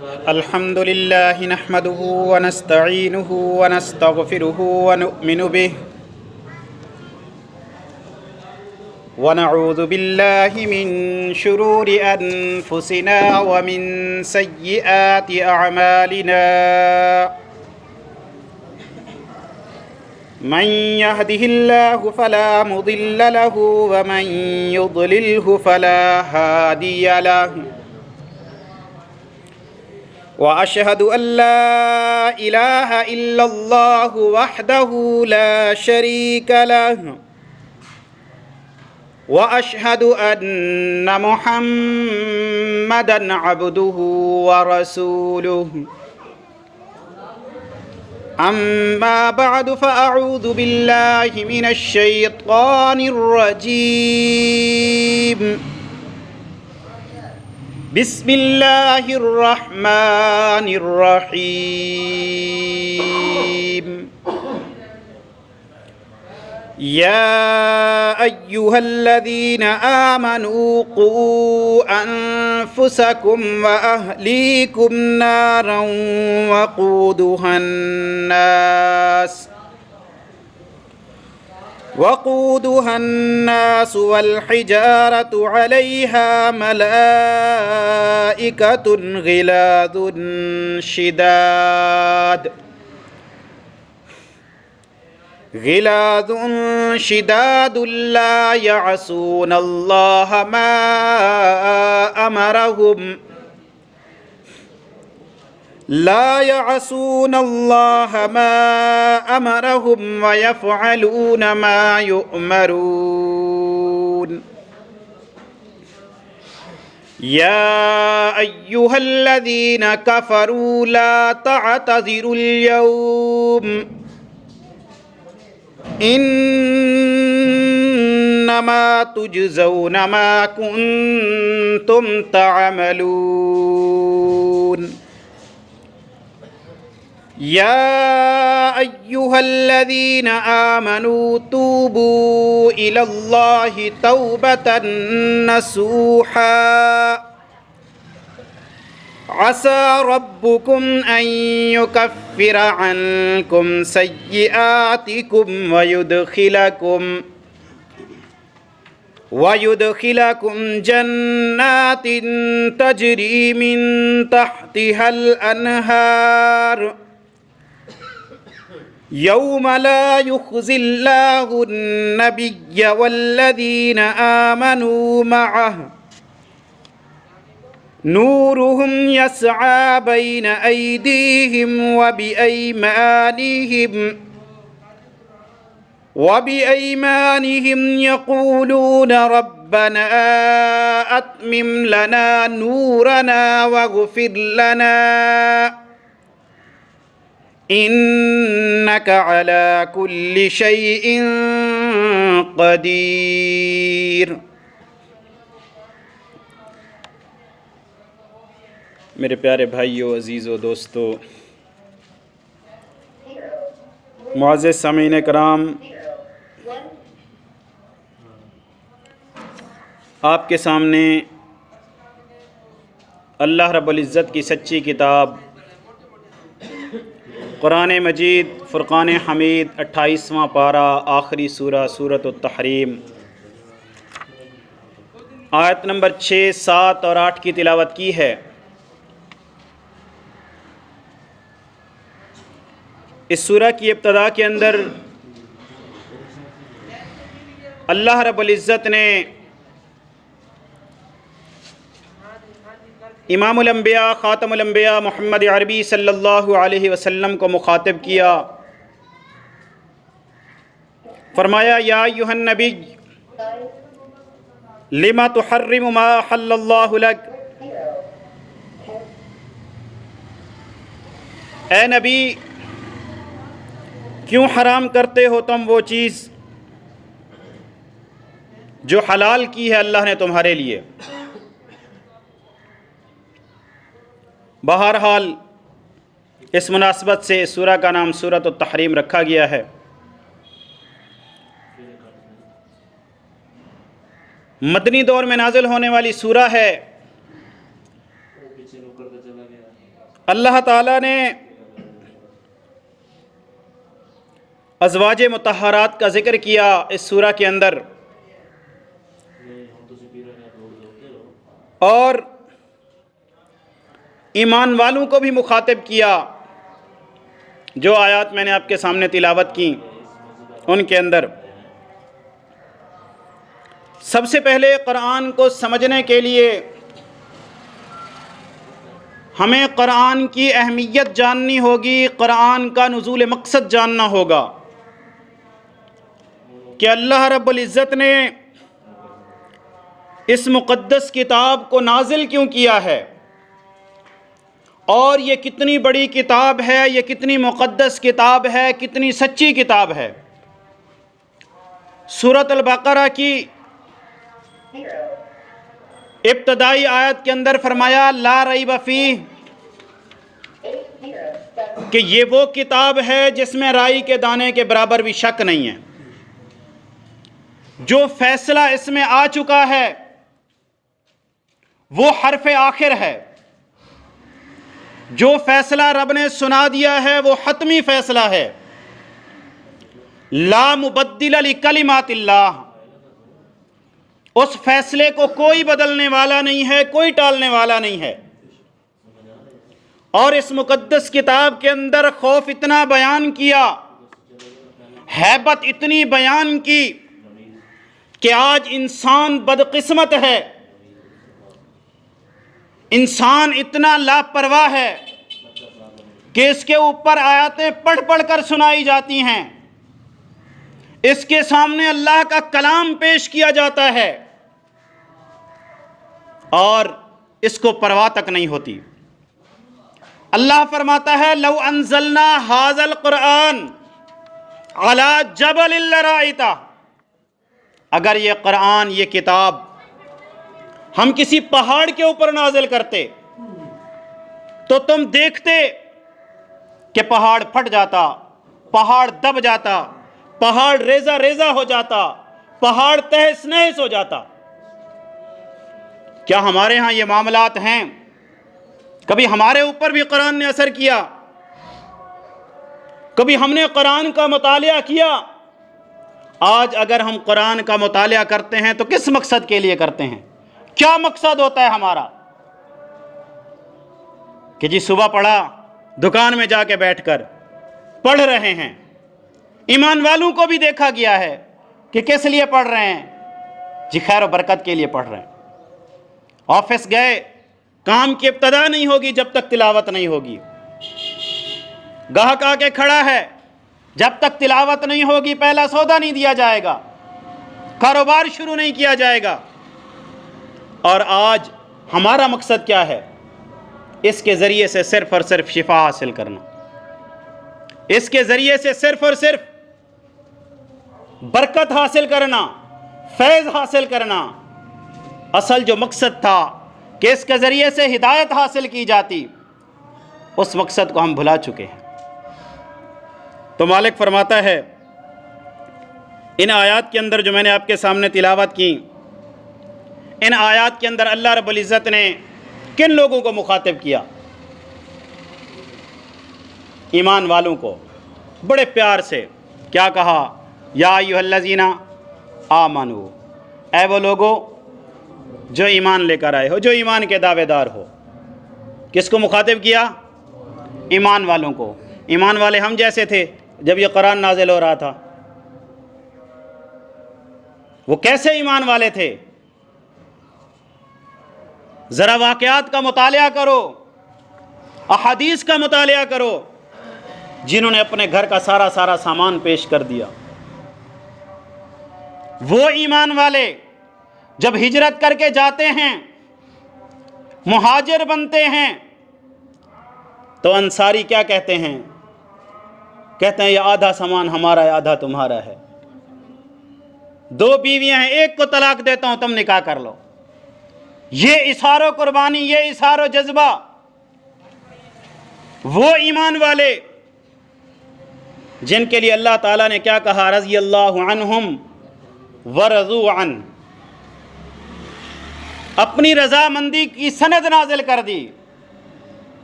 الحمد لله نحمده ونستعينه ونستغفره ونؤمن به ونعوذ بالله من شرور أنفسنا ومن سيئات أعمالنا من يهده الله فلا مضل له ومن يضلله فلا هادي له وأشهد أن لا إله إلا الله وحده لا شريك له وأشهد أن محمدًا عبده ورسوله أما بعد فأعوذ بالله من الشيطان الرجيم بسم الله الرحمن الرحيم يا أيها الذين آمنوا قوا أنفسكم وأهليكم نارا وقودها الناس والحجارة عليها ملائكة غلاظ شداد لا يعصون الله ما أمرهم ويفعلون ما يؤمرون يا أيها الذين كفروا لا تعتذروا اليوم إنما تجزون ما كنتم تعملون يا أيها الذين آمنوا توبوا إلى الله توبة نصوحا عسى ربكم أن يكفر عنكم سيئاتكم ويدخلكم جنات تجري من تحتها الأنهار يوم لا يخزي الله النبي والذين آمنوا معه نورهم يسعى بين أيديهم وبأيمانهم يقولون ربنا أتمم لنا نورنا واغفر لنا إنك على كل شيء قدير۔ میرے پیارے بھائیو، عزیزو، دوستو، معزز سامعین کرام، آپ کے سامنے اللہ رب العزت کی سچی کتاب قرآن مجید فرقان حمید 28واں پارہ، آخری سورہ، سورۃ التحریم، آیت نمبر 6، 7 اور 8 کی تلاوت کی ہے۔ اس سورہ کی ابتدا کے اندر اللہ رب العزت نے امام الانبیاء خاتم الانبیاء محمد عربی صلی اللہ علیہ وسلم کو مخاطب کیا، فرمایا یا ایھا النبی لما تحرم ما احل اللہ لک، اے نبی کیوں حرام کرتے ہو تم وہ چیز جو حلال کی ہے اللہ نے تمہارے لیے۔ بہرحال اس مناسبت سے اس سورہ کا نام سورۃ التحریم رکھا گیا ہے۔ مدنی دور میں نازل ہونے والی سورہ ہے۔ اللہ تعالیٰ نے ازواج مطہرات کا ذکر کیا اس سورہ کے اندر، اور ایمان والوں کو بھی مخاطب کیا۔ جو آیات میں نے آپ کے سامنے تلاوت کی ان کے اندر سب سے پہلے قرآن کو سمجھنے کے لیے ہمیں قرآن کی اہمیت جاننی ہوگی، قرآن کا نزول مقصد جاننا ہوگا کہ اللہ رب العزت نے اس مقدس کتاب کو نازل کیوں کیا ہے، اور یہ کتنی بڑی کتاب ہے، یہ کتنی مقدس کتاب ہے، کتنی سچی کتاب ہے۔ سورۃ البقرہ کی ابتدائی آیت کے اندر فرمایا لا ریب فیہ، کہ یہ وہ کتاب ہے جس میں رائی کے دانے کے برابر بھی شک نہیں ہے۔ جو فیصلہ اس میں آ چکا ہے وہ حرف آخر ہے، جو فیصلہ رب نے سنا دیا ہے وہ حتمی فیصلہ ہے۔ لا مبدل لکلمات اللہ، اس فیصلے کو کوئی بدلنے والا نہیں ہے، کوئی ٹالنے والا نہیں ہے۔ اور اس مقدس کتاب کے اندر خوف اتنا بیان کیا، ہیبت اتنی بیان کی کہ آج انسان بدقسمت ہے، انسان اتنا لاپرواہ ہے کہ اس کے اوپر آیاتیں پڑھ پڑھ کر سنائی جاتی ہیں، اس کے سامنے اللہ کا کلام پیش کیا جاتا ہے اور اس کو پرواہ تک نہیں ہوتی۔ اللہ فرماتا ہے لو انزلنا ھذا القرآن علی جبل لرأیتہ، اگر یہ قرآن، یہ کتاب ہم کسی پہاڑ کے اوپر نازل کرتے تو تم دیکھتے کہ پہاڑ پھٹ جاتا، پہاڑ دب جاتا، پہاڑ ریزہ ریزہ ہو جاتا، پہاڑ تہس نہس ہو جاتا۔ کیا ہمارے ہاں یہ معاملات ہیں؟ کبھی ہمارے اوپر بھی قرآن نے اثر کیا؟ کبھی ہم نے قرآن کا مطالعہ کیا؟ آج اگر ہم قرآن کا مطالعہ کرتے ہیں تو کس مقصد کے لیے کرتے ہیں؟ کیا مقصد ہوتا ہے ہمارا؟ کہ جی صبح پڑھا، دکان میں جا کے بیٹھ کر پڑھ رہے ہیں۔ ایمان والوں کو بھی دیکھا گیا ہے کہ کس لیے پڑھ رہے ہیں؟ جی خیر و برکت کے لیے پڑھ رہے ہیں۔ آفس گئے، کام کی ابتدا نہیں ہوگی جب تک تلاوت نہیں ہوگی۔ گاہک آ کے کھڑا ہے، جب تک تلاوت نہیں ہوگی پہلا سودا نہیں دیا جائے گا، کاروبار شروع نہیں کیا جائے گا۔ اور آج ہمارا مقصد کیا ہے؟ اس کے ذریعے سے صرف اور صرف شفا حاصل کرنا، اس کے ذریعے سے صرف اور صرف برکت حاصل کرنا، فیض حاصل کرنا۔ اصل جو مقصد تھا کہ اس کے ذریعے سے ہدایت حاصل کی جاتی، اس مقصد کو ہم بھلا چکے ہیں۔ تو مالک فرماتا ہے ان آیات کے اندر جو میں نے آپ کے سامنے تلاوت کی، ان آیات کے اندر اللہ رب العزت نے کن لوگوں کو مخاطب کیا؟ ایمان والوں کو بڑے پیار سے کیا کہا؟ یا ایھا الذین آمنو، اے وہ لوگو جو ایمان لے کر آئے ہو، جو ایمان کے دعوے دار ہو۔ کس کو مخاطب کیا؟ ایمان والوں کو۔ ایمان والے ہم جیسے تھے جب یہ قرآن نازل ہو رہا تھا۔ وہ کیسے ایمان والے تھے؟ ذرا واقعات کا مطالعہ کرو، احادیث کا مطالعہ کرو، جنہوں نے اپنے گھر کا سارا سامان پیش کر دیا۔ وہ ایمان والے جب ہجرت کر کے جاتے ہیں، مہاجر بنتے ہیں، تو انصاری کیا کہتے ہیں؟ کہتے ہیں یہ آدھا سامان ہمارا ہے، آدھا تمہارا ہے۔ دو بیویاں ہیں، ایک کو طلاق دیتا ہوں، تم نکاح کر لو۔ یہ اظہار و قربانی، یہ اظہار و جذبہ۔ وہ ایمان والے جن کے لیے اللہ تعالیٰ نے کیا کہا؟ رضی اللہ عنہم ورضوا عنہ، اپنی رضامندی کی سند نازل کر دی۔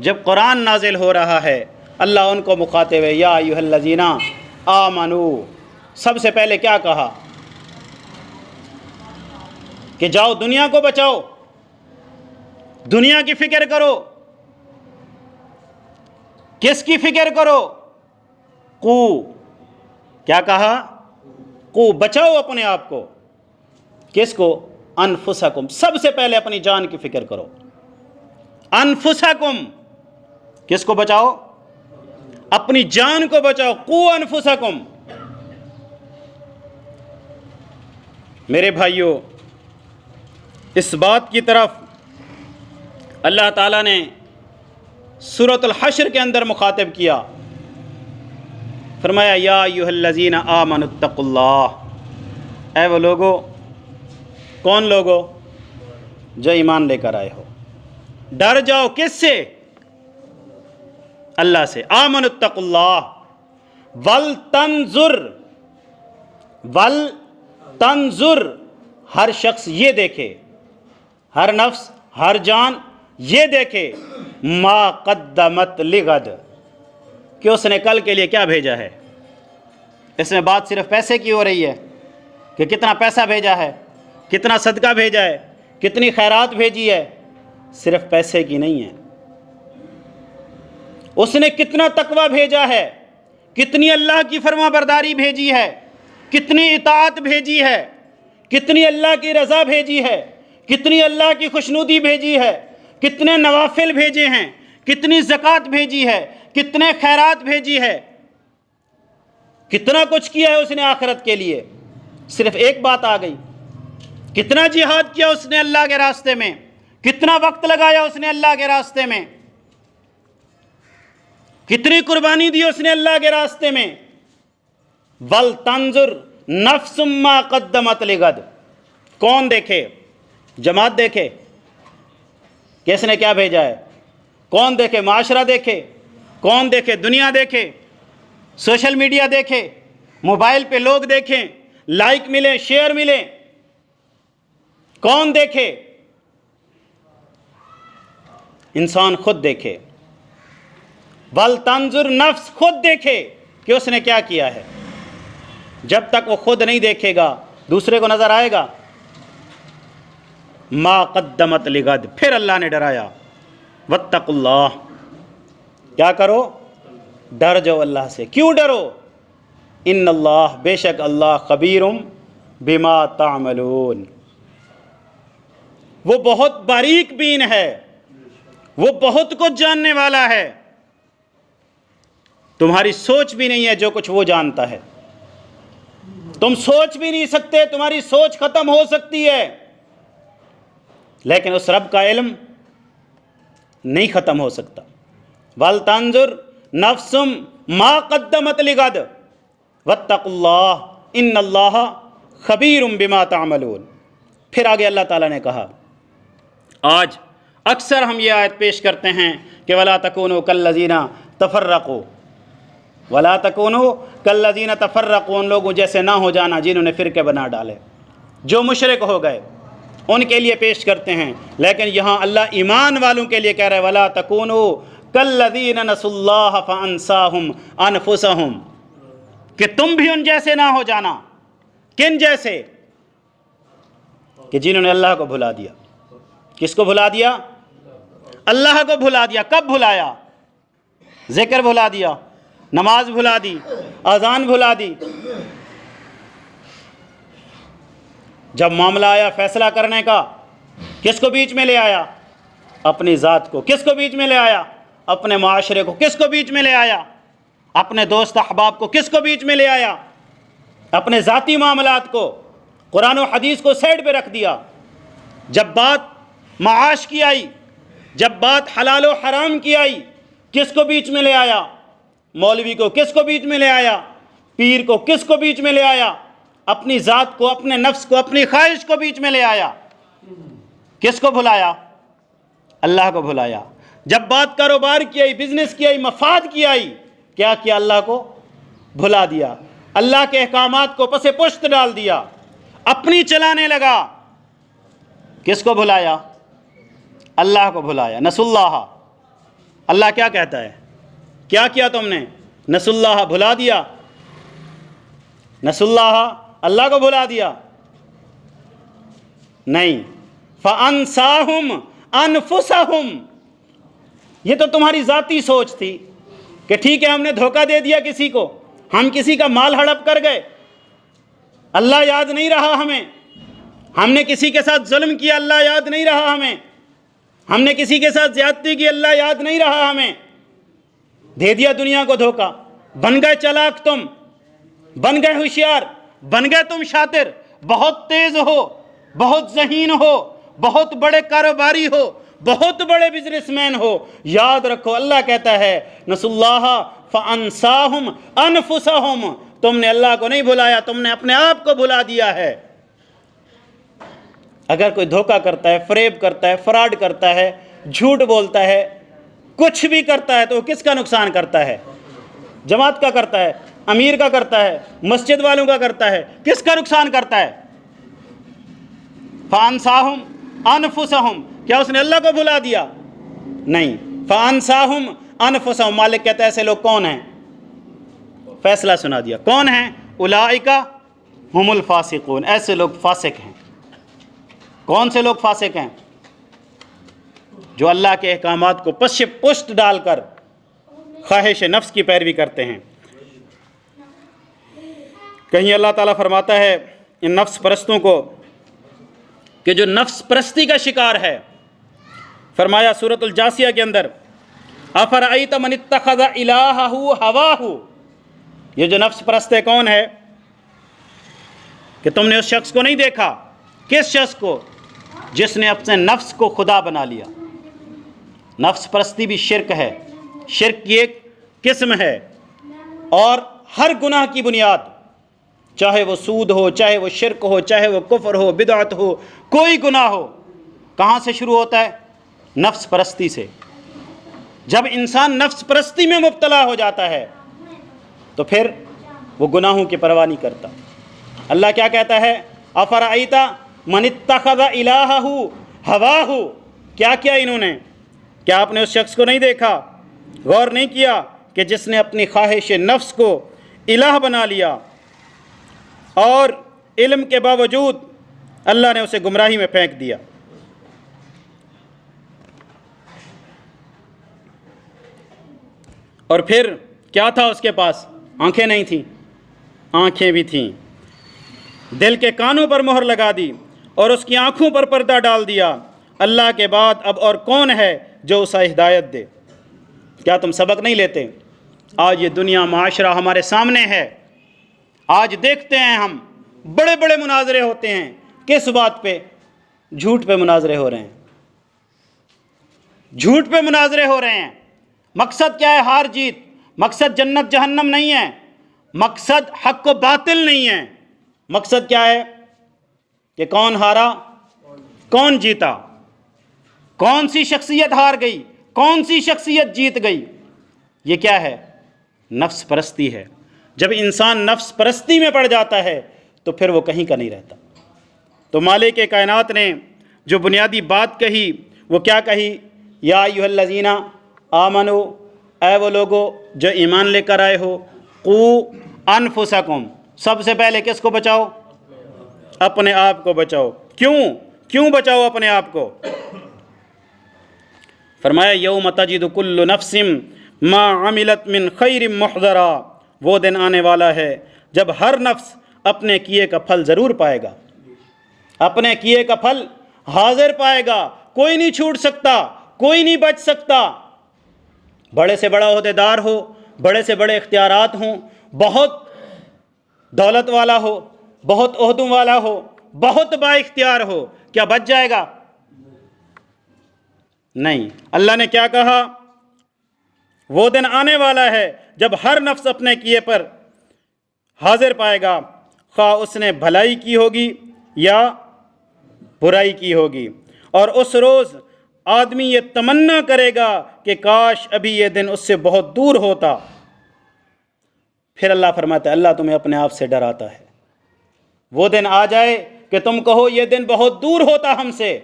جب قرآن نازل ہو رہا ہے اللہ ان کو مخاطب ہے، یا ایھا الذین آمنو، سب سے پہلے کیا کہا کہ جاؤ دنیا کو بچاؤ، دنیا کی فکر کرو۔ کس کی فکر کرو؟ قو، کیا کہا؟ قو، بچاؤ اپنے آپ کو۔ کس کو؟ انفسکم، سب سے پہلے اپنی جان کی فکر کرو۔ انفسکم، کس کو بچاؤ؟ اپنی جان کو بچاؤ۔ قو انفسکم۔ میرے بھائیوں، اس بات کی طرف اللہ تعالیٰ نے سورۃ الحشر کے اندر مخاطب کیا، فرمایا یا ایھا الذین آمنوا اتقوا اللہ، اے وہ لوگو، کون لوگو؟ جو ایمان لے کر آئے ہو، ڈر جاؤ کس سے؟ اللہ سے۔ آمنوا اتقوا اللہ ولتنظر، ولتنظر، ہر شخص یہ دیکھے، ہر نفس، ہر جان یہ دیکھے، ما قدمت لغد، کہ اس نے کل کے لیے کیا بھیجا ہے۔ اس میں بات صرف پیسے کی ہو رہی ہے کہ کتنا پیسہ بھیجا ہے، کتنا صدقہ بھیجا ہے، کتنی خیرات بھیجی ہے، صرف پیسے کی نہیں ہے۔ اس نے کتنا تقویٰ بھیجا ہے، کتنی اللہ کی فرما برداری بھیجی ہے، کتنی اطاعت بھیجی ہے، کتنی اللہ کی رضا بھیجی ہے، کتنی اللہ کی خوشنودی بھیجی ہے، کتنے نوافل بھیجے ہیں، کتنی زکوٰۃ بھیجی ہے، کتنے خیرات بھیجی ہے، کتنا کچھ کیا ہے اس نے آخرت کے لیے۔ صرف ایک بات آ گئی، کتنا جہاد کیا اس نے اللہ کے راستے میں، کتنا وقت لگایا اس نے اللہ کے راستے میں، کتنی قربانی دی اس نے اللہ کے راستے میں۔ وَلْتَنْظُرْ نَفْسٌ مَّا قَدَّمَتْ لِغَدٍ، کون دیکھے؟ جماعت دیکھے کس نے کیا بھیجا ہے، کون دیکھے؟ معاشرہ دیکھے، کون دیکھے؟ دنیا دیکھے، سوشل میڈیا دیکھے، موبائل پہ لوگ دیکھیں، لائک ملے، شیئر ملے، کون دیکھے؟ انسان خود دیکھے۔ وَلْتَنْظُرْ نفس، خود دیکھے کہ اس نے کیا کیا ہے۔ جب تک وہ خود نہیں دیکھے گا دوسرے کو نظر آئے گا؟ ما قدمت لغد، پھر اللہ نے ڈرایا، واتقوا اللہ، کیا کرو؟ ڈر جاؤ اللہ سے۔ کیوں ڈرو؟ ان اللہ، بے شک اللہ، خبیرم بما تعملون، وہ بہت باریک بین ہے، وہ بہت کچھ جاننے والا ہے، تمہاری سوچ بھی نہیں ہے جو کچھ وہ جانتا ہے، تم سوچ بھی نہیں سکتے، تمہاری سوچ ختم ہو سکتی ہے، لیکن اس رب کا علم نہیں ختم ہو سکتا۔ وَلْتَنْظُرْ نَفْسٌ مَا قَدَّمَتْ لِغَدٍ وَاتَّقُوا اللَّهَ إِنَّ اللَّهَ خَبِيرٌ بِمَا تَعْمَلُونَ۔ پھر آگے اللہ تعالیٰ نے کہا، آج اکثر ہم یہ آیت پیش کرتے ہیں کہ وَلَا تَكُونُوا كَالَّذِينَ تَفَرَّقُوا، وَلَا تَكُونُوا كَالَّذِينَ تَفَرَّقُوا، ان لوگوں جیسے نہ ہو جانا جنہوں نے فرقے بنا ڈالے، جو مشرک ہو گئے، ان کے لیے پیش کرتے ہیں۔ لیکن یہاں اللہ ایمان والوں کے لیے کہہ رہے ہیں، وَلَا تَكُونُوا كَالَّذِينَ نَسُوا اللَّهَ فَأَنسَاهُمْ أَنفُسَهُمْ، کہ تم بھی ان جیسے نہ ہو جانا۔ کن جیسے؟ کہ جنہوں نے اللہ کو بھلا دیا۔ کس کو بھلا دیا؟ اللہ کو بھلا دیا۔ کب بھلایا؟ ذکر بھلا دیا، نماز بھلا دی، اذان بھلا دی۔ جب معاملہ آیا فیصلہ کرنے کا، کس کو بیچ میں لے آیا؟ اپنی ذات کو۔ کس کو بیچ میں لے آیا؟ اپنے معاشرے کو۔ کس کو بیچ میں لے آیا؟ اپنے دوست احباب کو۔ کس کو بیچ میں لے آیا؟ اپنے ذاتی معاملات کو۔ قرآن و حدیث کو سائڈ پہ رکھ دیا۔ جب بات معاش کی آئی، جب بات حلال و حرام کی آئی، کس کو بیچ میں لے آیا؟ مولوی کو۔ کس کو بیچ میں لے آیا؟ پیر کو۔ کس کو بیچ میں لے آیا؟ اپنی ذات کو، اپنے نفس کو، اپنی خواہش کو بیچ میں لے آیا۔ کس کو بھلایا؟ اللہ کو بھلایا۔ جب بات کاروبار کی آئی، بزنس کی آئی، مفاد کی آئی، کیا کیا؟ اللہ کو بھلا دیا، اللہ کے احکامات کو پس پشت ڈال دیا، اپنی چلانے لگا۔ کس کو بھلایا؟ اللہ کو بھلایا۔ نسوا اللہ، اللہ کیا کہتا ہے؟ کیا کیا تم نے؟ نسوا اللہ، بھلا دیا، نسوا اللہ، اللہ کو بھلا دیا؟ نہیں، فَأَنْسَاهُمْ أَنفُسَهُمْ، یہ تو تمہاری ذاتی سوچ تھی کہ ٹھیک ہے ہم نے دھوکہ دے دیا کسی کو، ہم کسی کا مال ہڑپ کر گئے، اللہ یاد نہیں رہا ہمیں، ہم نے کسی کے ساتھ ظلم کیا، اللہ یاد نہیں رہا ہمیں، ہم نے کسی کے ساتھ زیادتی کی، اللہ یاد نہیں رہا ہمیں، دے دیا دنیا کو دھوکہ، بن گئے چلاک، تم بن گئے ہوشیار، بن گئے تم شاطر، بہت تیز ہو، بہت ذہین ہو، بہت بڑے کاروباری ہو، بہت بڑے بزنس مین ہو۔ یاد رکھو اللہ کہتا ہے نسوا اللہ فانساہم انفسہم، تم نے اللہ کو نہیں بھلایا، تم نے اپنے آپ کو بھلا دیا ہے۔ اگر کوئی دھوکہ کرتا ہے، فریب کرتا ہے، فراڈ کرتا ہے، جھوٹ بولتا ہے، کچھ بھی کرتا ہے تو وہ کس کا نقصان کرتا ہے؟ جماعت کا کرتا ہے، امیر کا کرتا ہے، مسجد والوں کا کرتا ہے، کس کا نقصان کرتا ہے؟ فَأَنْسَاهُمْ أَنفُسَهُمْ، کیا اس نے اللہ کو بھلا دیا؟ نہیں، فَأَنْسَاهُمْ أَنفُسَهُمْ، مالک کہتا ہے ایسے لوگ کون ہیں؟ فیصلہ سنا دیا، کون ہیں؟ أُولَٰئِكَ هُمُ الْفَاسِقُونَ، ایسے لوگ فاسق ہیں۔ کون سے لوگ فاسق ہیں؟ جو اللہ کے احکامات کو پشت ڈال کر خواہش نفس کی پیروی کرتے ہیں۔ کہیں اللہ تعالیٰ فرماتا ہے ان نفس پرستوں کو کہ جو نفس پرستی کا شکار ہے، فرمایا سورۃ الجاثیہ کے اندر افرأیت من اتخذ الہہ ہواہ، یہ جو نفس پرست ہے کون ہے؟ کہ تم نے اس شخص کو نہیں دیکھا، کس شخص کو؟ جس نے اپنے نفس کو خدا بنا لیا۔ نفس پرستی بھی شرک ہے، شرک کی ایک قسم ہے، اور ہر گناہ کی بنیاد، چاہے وہ سود ہو، چاہے وہ شرک ہو، چاہے وہ کفر ہو، بدعت ہو، کوئی گناہ ہو، کہاں سے شروع ہوتا ہے؟ نفس پرستی سے۔ جب انسان نفس پرستی میں مبتلا ہو جاتا ہے تو پھر وہ گناہوں کی پرواہ نہیں کرتا۔ اللہ کیا کہتا ہے؟ افرأیت من اتخذ الہہ ہواہ، کیا کیا انہوں نے؟ کیا آپ نے اس شخص کو نہیں دیکھا، غور نہیں کیا کہ جس نے اپنی خواہش نفس کو الہ بنا لیا، اور علم کے باوجود اللہ نے اسے گمراہی میں پھینک دیا۔ اور پھر کیا تھا اس کے پاس؟ آنکھیں نہیں تھیں، آنکھیں بھی تھیں، دل کے کانوں پر مہر لگا دی اور اس کی آنکھوں پر پردہ ڈال دیا۔ اللہ کے بعد اب اور کون ہے جو اسے ہدایت دے؟ کیا تم سبق نہیں لیتے؟ آج یہ دنیا معاشرہ ہمارے سامنے ہے، آج دیکھتے ہیں ہم بڑے بڑے مناظرے ہوتے ہیں، کس بات پہ؟ جھوٹ پہ مناظرے ہو رہے ہیں، جھوٹ پہ مناظرے ہو رہے ہیں۔ مقصد کیا ہے؟ ہار جیت۔ مقصد جنت جہنم نہیں ہے، مقصد حق و باطل نہیں ہے، مقصد کیا ہے؟ کہ کون ہارا، کون جیتا، کون سی شخصیت ہار گئی، کون سی شخصیت جیت گئی۔ یہ کیا ہے؟ نفس پرستی ہے۔ جب انسان نفس پرستی میں پڑ جاتا ہے تو پھر وہ کہیں کا نہیں رہتا۔ تو مالک کائنات نے جو بنیادی بات کہی وہ کیا کہی؟ یا ایھا الذین آمنو، اے وہ لوگو جو ایمان لے کر آئے ہو، قوا انفسکم، سب سے پہلے کس کو بچاؤ؟ اپنے آپ کو بچاؤ۔ کیوں بچاؤ اپنے آپ کو؟ فرمایا یوم تجد کل نفس ما عملت من خیر محضرا، وہ دن آنے والا ہے جب ہر نفس اپنے کیے کا پھل ضرور پائے گا، اپنے کیے کا پھل حاضر پائے گا، کوئی نہیں چھوٹ سکتا، کوئی نہیں بچ سکتا۔ بڑے سے بڑا عہدیدار ہو، بڑے سے بڑے اختیارات ہوں، بہت دولت والا ہو، بہت عہدوں والا ہو، بہت با اختیار ہو، کیا بچ جائے گا؟ نہیں۔ اللہ نے کیا کہا؟ وہ دن آنے والا ہے جب ہر نفس اپنے کیے پر حاضر پائے گا، خواہ اس نے بھلائی کی ہوگی یا برائی کی ہوگی، اور اس روز آدمی یہ تمنا کرے گا کہ کاش ابھی یہ دن اس سے بہت دور ہوتا۔ پھر اللہ فرماتا ہے اللہ تمہیں اپنے آپ سے ڈراتا ہے، وہ دن آ جائے کہ تم کہو یہ دن بہت دور ہوتا ہم سے،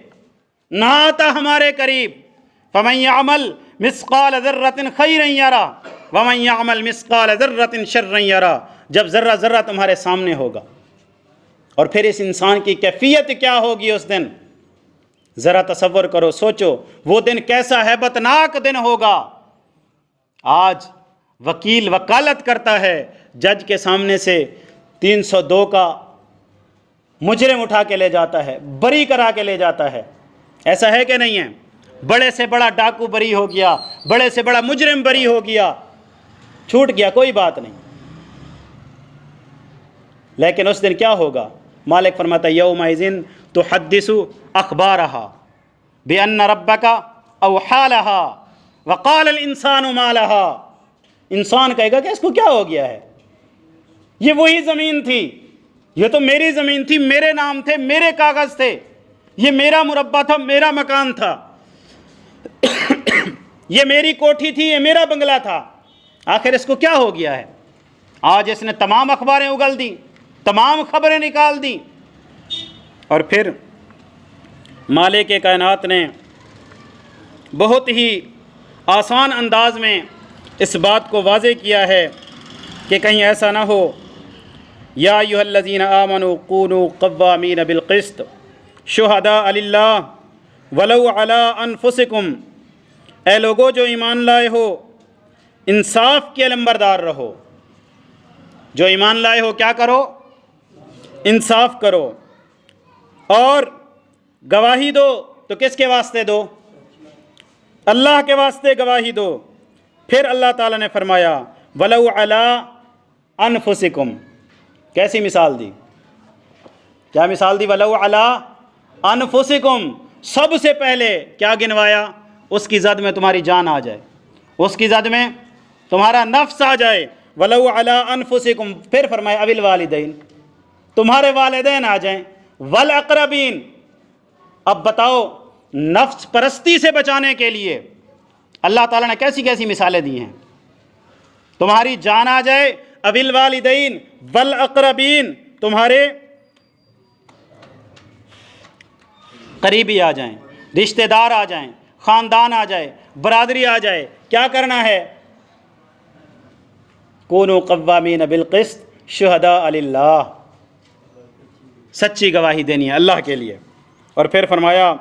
نہ آتا ہمارے قریب۔ فَمَن يَعْمَلْ مثقال ذرۃ خیرا یرا ومن یعمل مثقال ذرۃ شرا یرا، جب ذرہ ذرہ تمہارے سامنے ہوگا، اور پھر اس انسان کی کیفیت کیا ہوگی اس دن، ذرا تصور کرو، سوچو وہ دن کیسا ہیبت ناک دن ہوگا۔ آج وکیل وکالت کرتا ہے، جج کے سامنے سے 302 کا مجرم اٹھا کے لے جاتا ہے، بری کرا کے لے جاتا ہے، ایسا ہے کہ نہیں ہے؟ بڑے سے بڑا ڈاکو بری ہو گیا، بڑے سے بڑا مجرم بری ہو گیا، چھوٹ گیا، کوئی بات نہیں۔ لیکن اس دن کیا ہوگا؟ مالک فرماتا ہے یومئذ تحدث اخبارها بان ربک اوحی لها وقال الانسان ما لها، انسان کہے گا کہ اس کو کیا ہو گیا ہے، یہ وہی زمین تھی، یہ تو میری زمین تھی، میرے نام تھے، میرے کاغذ تھے، یہ میرا مربع تھا، میرا مکان تھا، یہ میری کوٹھی تھی، یہ میرا بنگلہ تھا، آخر اس کو کیا ہو گیا ہے؟ آج اس نے تمام اخباریں اگل دی، تمام خبریں نکال دی۔ اور پھر مالک کائنات نے بہت ہی آسان انداز میں اس بات کو واضح کیا ہے کہ کہیں ایسا نہ ہو، یا ایھا الذین آمنوا کونوا قوامین بالقسط شہداء للہ ولو علی انفسکم، اے لوگو جو ایمان لائے ہو انصاف کے علمبردار رہو، جو ایمان لائے ہو کیا کرو؟ انصاف کرو، اور گواہی دو تو کس کے واسطے دو؟ اللہ کے واسطے گواہی دو۔ پھر اللہ تعالیٰ نے فرمایا وَلَوْ عَلَىٰ أَنفُسِكُمْ، کیسی مثال دی؟ کیا مثال دی؟ وَلَوْ عَلَىٰ أَنفُسِكُمْ، سب سے پہلے کیا گنوایا؟ اس کی زد میں تمہاری جان آ جائے، اس کی زد میں تمہارا نفس آ جائے۔ وَلَوْ عَلَىٰ أَنفُسِكُمْ، پھر فرمایا أَوِ الْوَالِدَيْنِ، تمہارے والدین آ جائیں، وَالْأَقْرَبِينَ۔ اب بتاؤ نفس پرستی سے بچانے کے لیے اللہ تعالیٰ نے کیسی کیسی مثالیں دی ہیں۔ تمہاری جان آ جائے، أَوِ الْوَالِدَيْنِ وَالْأَقْرَبِينَ، تمہارے قریبی آ جائیں، رشتہ دار آ جائیں، خاندان آ جائے، برادری آ جائے، کیا کرنا ہے؟ کونوا قوامین بالقسط شہداء للہ، سچی گواہی دینی ہے اللہ کے لیے۔ اور پھر فرمایا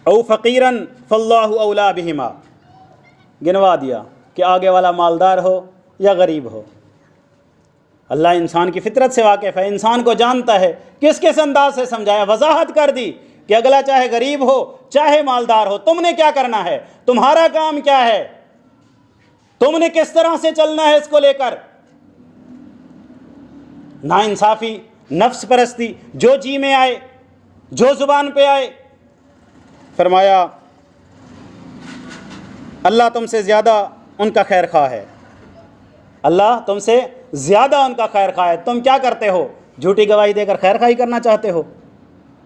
او فقیراً فاللہ اولیٰ بہما، گنوا دیا کہ آگے والا مالدار ہو یا غریب ہو، اللہ انسان کی فطرت سے واقف ہے، انسان کو جانتا ہے، کس کس انداز سے سمجھایا، وضاحت کر دی کہ اگلا چاہے غریب ہو چاہے مالدار ہو، تم نے کیا کرنا ہے، تمہارا کام کیا ہے، تم نے کس طرح سے چلنا ہے اس کو لے کر۔ ناانصافی، نفس پرستی، جو جی میں آئے، جو زبان پہ آئے، فرمایا اللہ تم سے زیادہ ان کا خیر خواہ ہے، اللہ تم سے زیادہ ان کا خیر خواہ ہے۔ تم کیا کرتے ہو؟ جھوٹی گواہی دے کر خیر خواہی کرنا چاہتے ہو،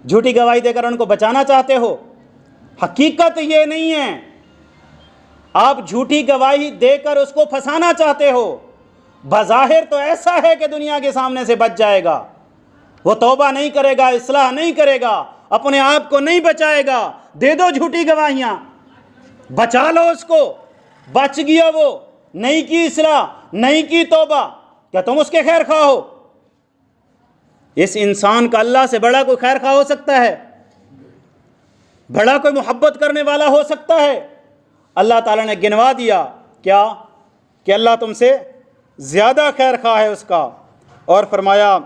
جھوٹی گواہی دے کر ان کو بچانا چاہتے ہو۔ حقیقت یہ نہیں ہے، آپ جھوٹی گواہی دے کر اس کو پھنسانا چاہتے ہو۔ بظاہر تو ایسا ہے کہ دنیا کے سامنے سے بچ جائے گا، وہ توبہ نہیں کرے گا، اصلاح نہیں کرے گا، اپنے آپ کو نہیں بچائے گا، دے دو جھوٹی گواہیاں، بچا لو اس کو، بچ گیا وہ، نہیں کی اصلاح، نہیں کی توبہ، کیا تم اس کے خیر خواہ ہو؟ اس انسان کا اللہ سے بڑا کوئی خیر خواہ ہو سکتا ہے؟ بڑا کوئی محبت کرنے والا ہو سکتا ہے؟ اللہ تعالیٰ نے گنوا دیا کیا کہ اللہ تم سے زیادہ خیر خواہ ہے اس کا، اور فرمایا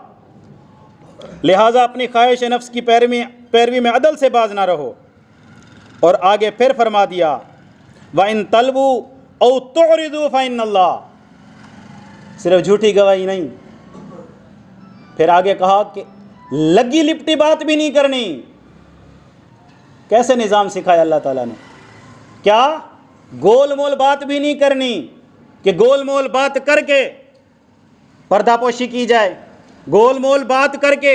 لہٰذا اپنی خواہش نفس کی پیروی میں عدل سے باز نہ رہو۔ اور آگے پھر فرما دیا وَإِن تَلْوُوا أَوْ تُعْرِضُوا فَإِنَّ اللَّهَ، صرف جھوٹی گواہی نہیں، پھر آگے کہا کہ لگی لپٹی بات بھی نہیں کرنی۔ کیسے نظام سکھایا اللہ تعالیٰ نے؟ کیا؟ گول مول بات بھی نہیں کرنی کہ گول مول بات کر کے پردہ پوشی کی جائے، گول مول بات کر کے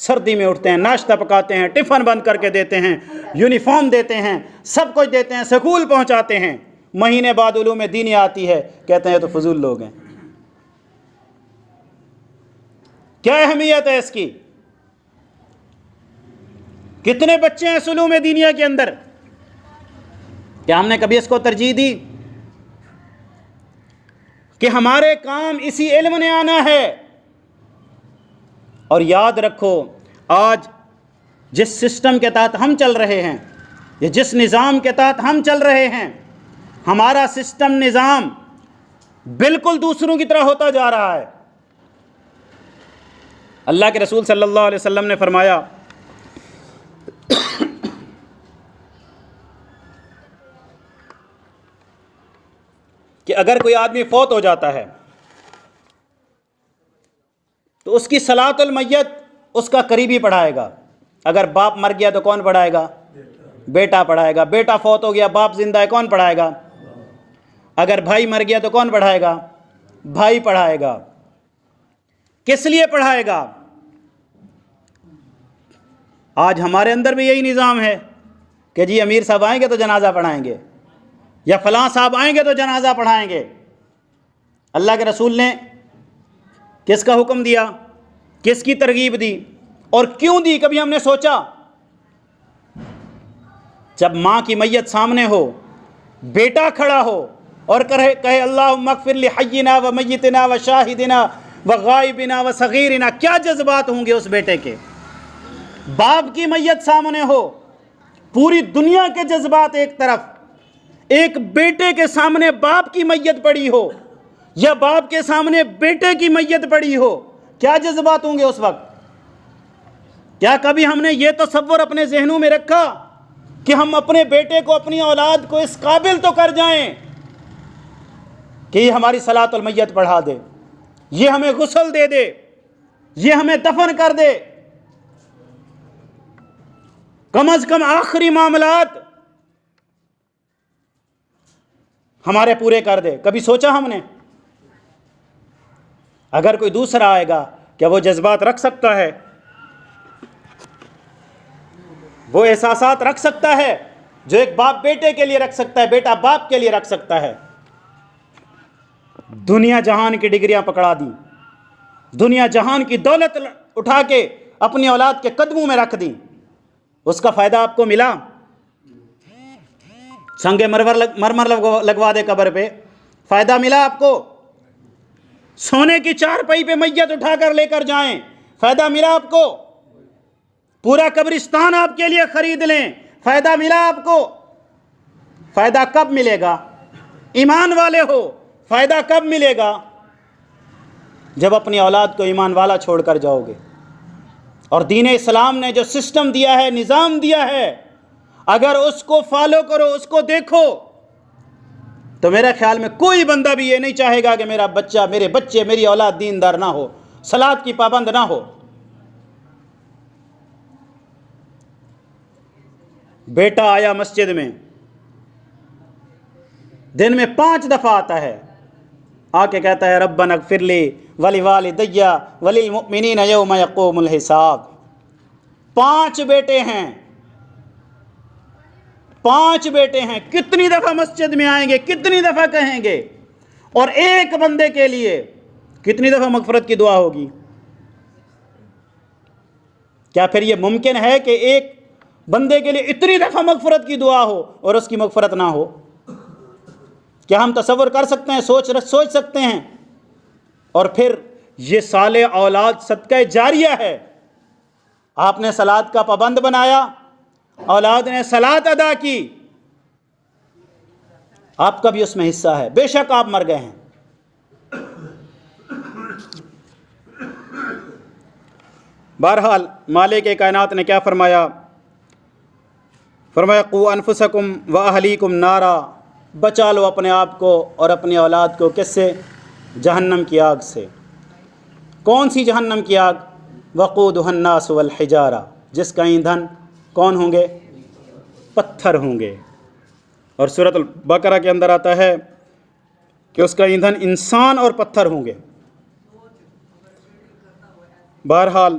سردی میں اٹھتے ہیں، ناشتہ پکاتے ہیں، ٹفن بند کر کے دیتے ہیں، یونیفارم دیتے ہیں، سب کچھ دیتے ہیں، سکول پہنچاتے ہیں، مہینے بعد علوم دینی آتی ہے، کہتے ہیں یہ تو فضول لوگ ہیں۔ کیا اہمیت ہے اس کی؟ کتنے بچے ہیں اس علوم دینیا کے اندر؟ کیا ہم نے کبھی اس کو ترجیح دی کہ ہمارے کام اسی علم نے آنا ہے؟ اور یاد رکھو، آج جس سسٹم کے تحت ہم چل رہے ہیں، یا جس نظام کے تحت ہم چل رہے ہیں، ہمارا سسٹم نظام بالکل دوسروں کی طرح ہوتا جا رہا ہے۔ اللہ کے رسول صلی اللہ علیہ وسلم نے فرمایا کہ اگر کوئی آدمی فوت ہو جاتا ہے تو اس کی صلاۃ المیت اس کا قریبی پڑھائے گا۔ اگر باپ مر گیا تو کون پڑھائے گا؟ بیٹا پڑھائے گا۔ بیٹا فوت ہو گیا، باپ زندہ ہے، کون پڑھائے گا؟ اگر بھائی مر گیا تو کون پڑھائے گا؟ بھائی پڑھائے گا۔ کس لیے پڑھائے گا؟ آج ہمارے اندر بھی یہی نظام ہے کہ جی امیر صاحب آئیں گے تو جنازہ پڑھائیں گے، یا فلاں صاحب آئیں گے تو جنازہ پڑھائیں گے۔ اللہ کے رسول نے کس کا حکم دیا؟ کس کی ترغیب دی؟ اور کیوں دی؟ کبھی ہم نے سوچا؟ جب ماں کی میت سامنے ہو، بیٹا کھڑا ہو اور کہے اللہم اغفر لحینا و میتنا و شاہدنا و غائبنا و صغیرنا، کیا جذبات ہوں گے اس بیٹے کے؟ باپ کی میت سامنے ہو، پوری دنیا کے جذبات ایک طرف، ایک بیٹے کے سامنے باپ کی میت پڑی ہو یا باپ کے سامنے بیٹے کی میت پڑی ہو، کیا جذبات ہوں گے اس وقت؟ کیا کبھی ہم نے یہ تصور اپنے ذہنوں میں رکھا کہ ہم اپنے بیٹے کو، اپنی اولاد کو اس قابل تو کر جائیں کہ یہ ہماری صلاۃ المیت پڑھا دے، یہ ہمیں غسل دے دے، یہ ہمیں دفن کر دے، کم از کم آخری معاملات ہمارے پورے کر دے؟ کبھی سوچا ہم نے؟ اگر کوئی دوسرا آئے گا، کیا وہ جذبات رکھ سکتا ہے؟ وہ احساسات رکھ سکتا ہے جو ایک باپ بیٹے کے لیے رکھ سکتا ہے، بیٹا باپ کے لیے رکھ سکتا ہے؟ دنیا جہان کی ڈگریاں پکڑا دی، دنیا جہان کی دولت اٹھا کے اپنی اولاد کے قدموں میں رکھ دی، اس کا فائدہ آپ کو ملا؟ سنگ مرمر لگوا دے قبر پہ، فائدہ ملا آپ کو؟ سونے کی چارپائی پہ میت اٹھا کر لے کر جائیں، فائدہ ملا آپ کو؟ پورا قبرستان آپ کے لیے خرید لیں، فائدہ ملا آپ کو؟ فائدہ کب ملے گا؟ ایمان والے ہو، فائدہ کب ملے گا؟ جب اپنی اولاد کو ایمان والا چھوڑ کر جاؤ گے۔ اور دین اسلام نے جو سسٹم دیا ہے، نظام دیا ہے، اگر اس کو فالو کرو، اس کو دیکھو، تو میرے خیال میں کوئی بندہ بھی یہ نہیں چاہے گا کہ میرا بچہ، میرے بچے، میری اولاد دیندار نہ ہو، صلاۃ کی پابند نہ ہو۔ بیٹا آیا مسجد میں، دن میں 5 دفعہ آتا ہے، آ کے کہتا ہے ربنا اغفر لی ولوالدی وللمؤمنین یوم یقوم الحساب۔ 5 بیٹے ہیں، 5 بیٹے ہیں، کتنی دفعہ مسجد میں آئیں گے، کتنی دفعہ کہیں گے؟ اور ایک بندے کے لیے کتنی دفعہ مغفرت کی دعا ہوگی؟ کیا پھر یہ ممکن ہے کہ ایک بندے کے لیے اتنی دفعہ مغفرت کی دعا ہو اور اس کی مغفرت نہ ہو؟ کیا ہم تصور کر سکتے ہیں، سوچ سکتے ہیں؟ اور پھر یہ صالح اولاد صدقہ جاریہ ہے، آپ نے صلاۃ کا پابند بنایا، اولاد نے صلاۃ ادا کی، آپ کا بھی اس میں حصہ ہے، بے شک آپ مر گئے ہیں۔ بہرحال مالک کائنات نے کیا فرمایا؟ فرمایا قوا انفسکم واہلیکم نارا، بچا لو اپنے آپ کو اور اپنی اولاد کو، کس سے؟ جہنم کی آگ سے۔ کون سی جہنم کی آگ؟ وقودھا الناس والحجارہ، جس کا ایندھن کون ہوں گے؟ پتھر ہوں گے۔ اور سورۃ البقرہ کے اندر آتا ہے کہ اس کا ایندھن انسان اور پتھر ہوں گے۔ بہرحال